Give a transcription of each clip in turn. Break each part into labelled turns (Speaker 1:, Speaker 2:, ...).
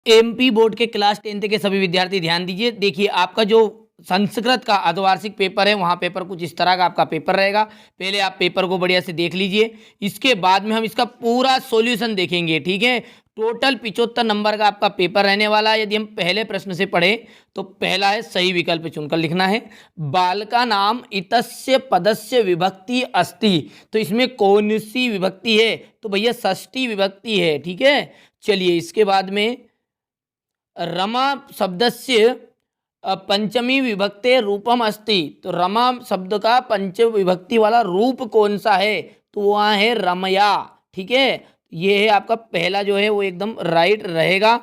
Speaker 1: MP board के class 10th के सभी विद्यार्थी ध्यान दीजिए। देखिए आपका जो संस्कृत का अर्धवार्षिक पेपर है वहाँ पेपर कुछ इस तरह का आपका पेपर रहेगा। पहले आप पेपर को बढ़िया से देख लीजिए, इसके बाद में हम इसका पूरा सॉल्यूशन देखेंगे। ठीक है, टोटल 75 नंबर का आपका पेपर रहने वाला है। यदि हम पहले प्रश्न से पढ़े तो पहला है सही विकल्प चुनकर लिखना है। बालका नाम इतस्य पदस्य विभक्ति अस्ति, तो इसमें कौन सी विभक्ति है? तो भैया षष्ठी विभक्ति है। ठीक है, चलिए इसके बाद में रमा शब्दस्य पंचमी विभक्ते रूपम अस्ति, तो रमा शब्द का पंच विभक्ति वाला रूप कौन सा है? तो वहाँ है रमया। ठीक है, ये है आपका पहला जो है वो एकदम राइट रहेगा।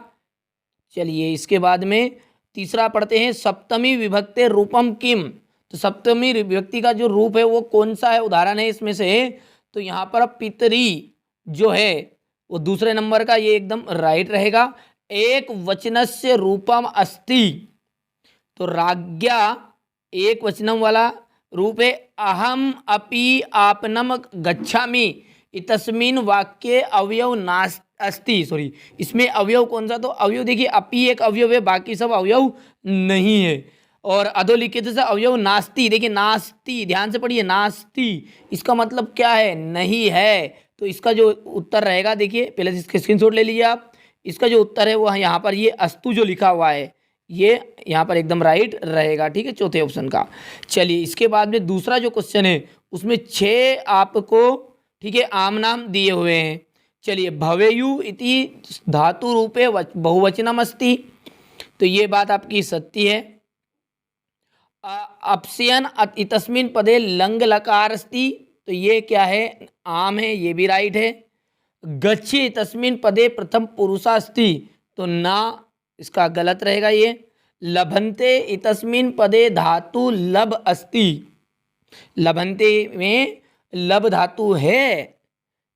Speaker 1: चलिए इसके बाद में तीसरा पढ़ते हैं, सप्तमी विभक्ते रूपम किम, तो सप्तमी विभक्ति का जो रूप है वो कौन सा है? उदाहरण है इसमें से, तो यहाँ पर पितरी जो है वो दूसरे नंबर का, ये एकदम राइट रहेगा। एक वचनस्य रूपम अस्ति, तो राज्ञा एक वचनम वाला रूप है। अहम अपि आपनम गच्छामि, इतस्मिन वाक्ये अवयव नास्ति अस्ति, सॉरी इसमें अवयव कौन सा? तो अवयव देखिए अपि एक अवयव है, बाकी सब अवयव नहीं है। और अधोलिखित से अवयव नास्ति, देखिए नास्ति ध्यान से पढ़िए, नास्ति इसका मतलब क्या है? नहीं है। तो इसका जो उत्तर रहेगा, देखिए पहले इसके स्क्रीनशॉट ले लीजिए आप, इसका जो उत्तर है वो यहाँ पर ये अस्तु जो लिखा हुआ है ये यहाँ पर एकदम राइट रहेगा। ठीक है, चौथे ऑप्शन का। चलिए इसके बाद में दूसरा जो क्वेश्चन है उसमें 6 आपको ठीक है आम नाम दिए हुए हैं। चलिए भवेयु इति धातु रूपे बहुवचनम अस्ति, तो ये बात आपकी सत्य है। अपस्यन इतस्मिन पदे लंग लकार अस्ति, तो ये क्या है? आम है, ये भी राइट है। गच्छि तस्मिन पदे प्रथम पुरुषा अस्ति, तो ना, इसका गलत रहेगा ये। लभन्ते इतस्मिन पदे धातु लब अस्ति, लभन्ते में लब धातु है,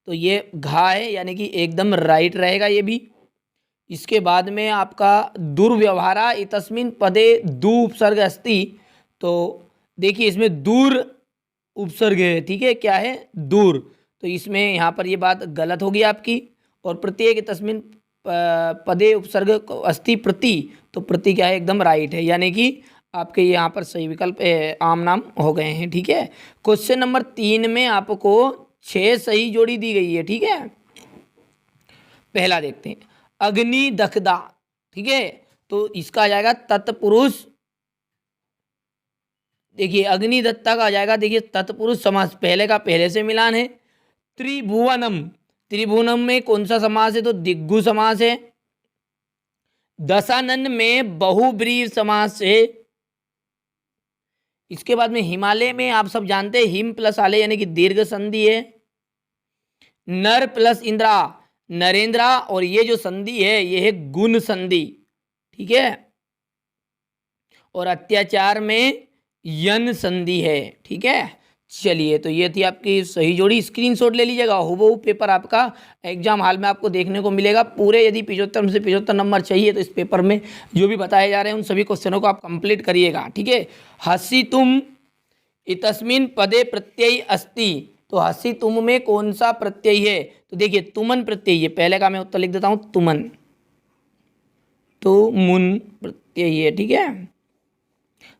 Speaker 1: तो ये घा है, यानी कि एकदम राइट रहेगा ये भी। इसके बाद में आपका दुर्व्यवहारा इतस्मिन पदे दु उपसर्ग अस्ति, तो देखिए इसमें दूर उपसर्ग है। ठीक है, क्या है? दूर, तो इसमें यहाँ पर ये बात गलत होगी आपकी। और प्रत्येक तस्मिन पदे उपसर्ग अस्ति प्रति, तो प्रति क्या है? एकदम राइट है, यानी कि आपके यहाँ पर सही विकल्प आम नाम हो गए हैं। ठीक है, क्वेश्चन नंबर 3 में आपको 6 सही जोड़ी दी गई है। ठीक है, पहला देखते हैं, अग्नि दखदा। ठीक है, तो इसका आ जाएगा तत्पुरुष। देखिए अग्निदत्ता का आ जाएगा, देखिए तत्पुरुष समास, पहले का पहले से मिलान है। त्रिभुवनम, त्रिभुवनम में कौन सा समास है? तो दिग्गु समास है। दशानन में बहुब्रीहि समास है। इसके बाद में हिमालय में आप सब जानते हैं हिम प्लस आले यानी कि दीर्घ संधि है। नर प्लस इंद्रा, नरेंद्रा, और ये जो संधि है ये है गुण संधि। ठीक है, और अत्याचार में यन संधि है। ठीक है, चलिए तो ये थी आपकी सही जोड़ी। स्क्रीनशॉट ले लीजिएगा, हूबहू पेपर आपका एग्जाम हॉल में आपको देखने को मिलेगा। पूरे यदि 75 में से 75 नंबर चाहिए तो इस पेपर में जो भी बताए जा रहे हैं उन सभी क्वेश्चनों को आप कंप्लीट करिएगा। ठीक है, हसी तुम इतस्मिन पदे प्रत्यय अस्ति, तो हसी तुम में कौन सा प्रत्यय है? तो देखिए तुमन प्रत्यय है, पहले का मैं उत्तर लिख देता हूँ, तुमन, तो मुन प्रत्यय है। ठीक है,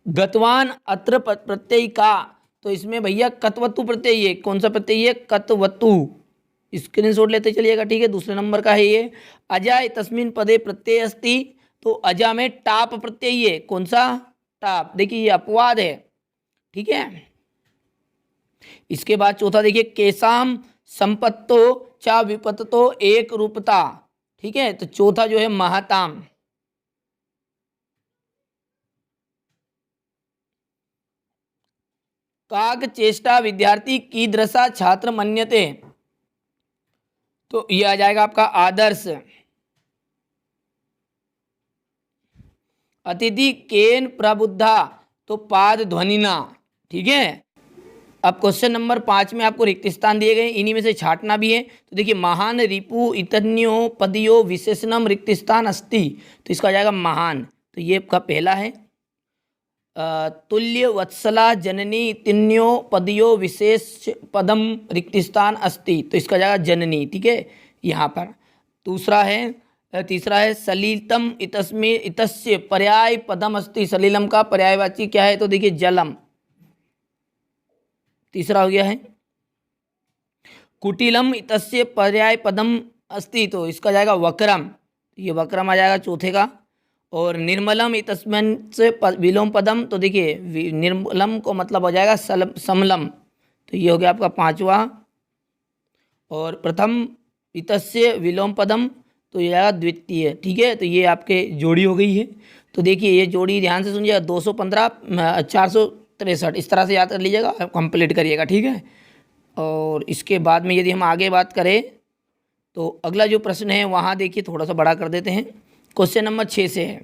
Speaker 1: गतवान अत्र प्रत्यय का, तो इसमें भैया कतवतु प्रत्यय है। कौन सा प्रत्यय है? कतवतु, स्क्रीनशॉट लेते चलिएगा। ठीक है, दूसरे नंबर का है ये। अजा तस्मिन पदे प्रत्यय अस्ति, तो अजा में टाप प्रत्यय है। कौन सा? टाप, देखिए ये अपवाद है। ठीक है, इसके बाद चौथा देखिए, केसाम संपत्तो चा विपत्तो एक रूपता। ठीक है, तो चौथा जो है महताम। काक चेष्टा विद्यार्थी कीदृशा छात्र मन्यते, तो ये आ जाएगा आपका आदर्श। अतिथि केन प्रबुद्धा, तो पाद ध्वनिना। ठीक है, अब क्वेश्चन नंबर 5 में आपको रिक्त स्थान दिए गए, इन्हीं में से छाटना भी है। तो देखिए महान रिपु इतन्यो पदियो विशेषणम रिक्त स्थान अस्ति, तो इसका आ जाएगा महान, तो ये आपका पहला है। तुल्य वत्सला जननी तिन्यो पदियो विशेष पदम रिक्त स्थान अस्ति, तो इसका जाएगा जननी। ठीक है, यहाँ पर दूसरा है तीसरा है सलिलम इतस्मे इतस्य पर्याय पदम अस्ति। सलिलम का पर्यायवाची क्या है? तो देखिए जलम। तीसरा हो गया है कुटिलम इतस्य पर्याय पदम अस्ति, तो इसका जाएगा वक्रम, ये वक्रम आ जाएगा चौथे का। और निर्मलम इतस्मिन् से विलोम पदम, तो देखिए निर्मलम को मतलब हो जाएगा समलम, तो ये हो गया आपका पांचवा। और प्रथम इतस्य विलोम पदम, तो ये आएगा द्वितीय। ठीक है, तो ये आपके जोड़ी हो गई है। तो देखिए ये जोड़ी ध्यान से सुनिएगा, 215 463 इस तरह से याद कर लीजिएगा, कंप्लीट करिएगा। ठीक है, और इसके बाद में यदि हम आगे बात करें तो अगला जो प्रश्न है वहाँ देखिए थोड़ा सा बड़ा कर देते हैं। क्वेश्चन नंबर 6 से है।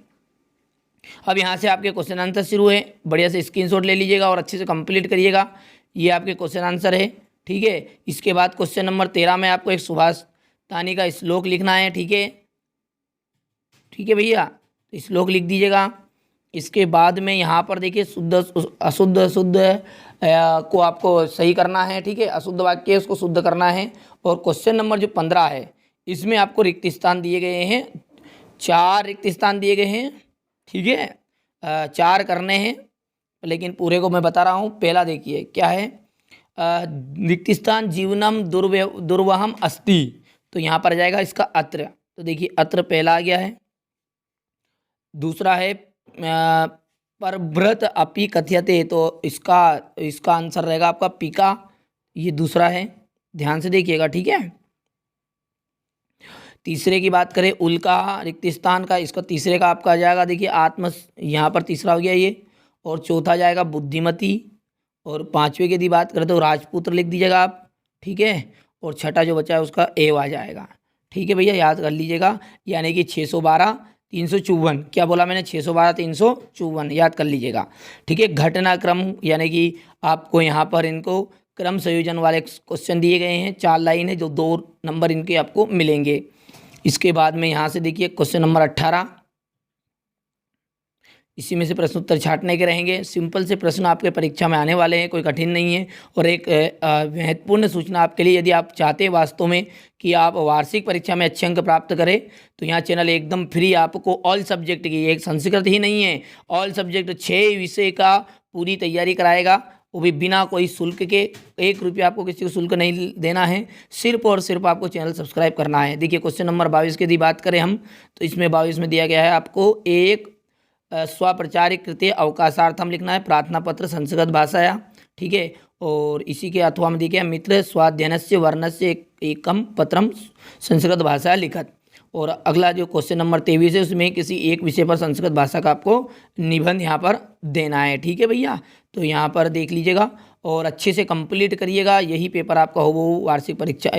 Speaker 1: अब यहाँ से आपके क्वेश्चन आंसर शुरू है, बढ़िया से स्क्रीनशॉट ले लीजिएगा और अच्छे से कंप्लीट करिएगा। ये आपके क्वेश्चन आंसर है। ठीक है, इसके बाद क्वेश्चन नंबर 13 में आपको एक सुभाष तानी का श्लोक लिखना है। ठीक है, ठीक है भैया, तो श्लोक लिख दीजिएगा। इसके बाद में यहाँ पर देखिए शुद्ध अशुद्ध शुद्ध को आपको सही करना है। ठीक है, अशुद्ध वाक्य है उसको शुद्ध करना है। और क्वेश्चन नंबर जो 15 है इसमें आपको रिक्त स्थान दिए गए हैं, 4 रिक्त स्थान दिए गए हैं। ठीक है, 4 करने हैं, लेकिन पूरे को मैं बता रहा हूँ। पहला देखिए क्या है, रिक्त स्थान जीवनम दुर्वहम अस्ति, तो यहाँ पर जाएगा इसका अत्र, तो देखिए अत्र पहला आ गया है। दूसरा है परभ्रत अपि कथ्यते, तो इसका आंसर रहेगा आपका पिका, ये दूसरा है, ध्यान से देखिएगा। ठीक है, तीसरे की बात करें उल्का रिक्त स्थान का, इसका तीसरे का आपका आ जाएगा देखिए आत्म, यहाँ पर तीसरा हो गया ये। और चौथा जाएगा बुद्धिमती। और पांचवे की यदि बात करें तो राजपुत्र लिख दीजिएगा आप। ठीक है, और छठा जो बचा है उसका एव आ जाएगा। ठीक है भैया, याद कर लीजिएगा, यानी कि 612 354, क्या बोला मैंने, 612 354 याद कर लीजिएगा। ठीक है, घटनाक्रम यानी कि आपको यहाँ पर इनको क्रम संयोजन वाले क्वेश्चन दिए गए हैं, 4 लाइन है जो 2 नंबर इनके आपको मिलेंगे। इसके बाद में यहाँ से देखिए क्वेश्चन नंबर 18, इसी में से प्रश्न उत्तर छांटने के रहेंगे। सिंपल से प्रश्न आपके परीक्षा में आने वाले हैं, कोई कठिन नहीं है। और एक महत्वपूर्ण सूचना आपके लिए, यदि आप चाहते हैं वास्तव में कि आप वार्षिक परीक्षा में अच्छे अंक प्राप्त करें, तो यहाँ चैनल एकदम फ्री आपको ऑल सब्जेक्ट की, एक संस्कृत ही नहीं है, ऑल सब्जेक्ट 6 विषय का पूरी तैयारी कराएगा, वो भी बिना कोई शुल्क के। 1 रुपया आपको किसी को शुल्क नहीं देना है, सिर्फ और सिर्फ आपको चैनल सब्सक्राइब करना है। देखिए क्वेश्चन नंबर 22 की यदि बात करें हम, तो इसमें 22 में दिया गया है आपको एक स्वप्रचारिक कृत्य अवकाशार्थम लिखना है, प्रार्थना पत्र संस्कृत भाषाया। ठीक है, और इसी के अथवा में देखिए मित्र स्वाध्ययनस्य वर्णस्य एकम पत्रम संस्कृत भाषा लिखत। और अगला जो क्वेश्चन नंबर 23 है उसमें किसी एक विषय पर संस्कृत भाषा का आपको निबंध यहाँ पर देना है। ठीक है भैया, तो यहाँ पर देख लीजिएगा और अच्छे से कंप्लीट करिएगा। यही पेपर आपका हो वो वार्षिक परीक्षा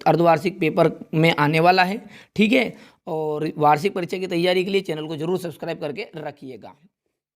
Speaker 1: अर्धवार्षिक पेपर में आने वाला है। ठीक है, और वार्षिक परीक्षा की तैयारी के लिए चैनल को जरूर सब्सक्राइब करके रखिएगा।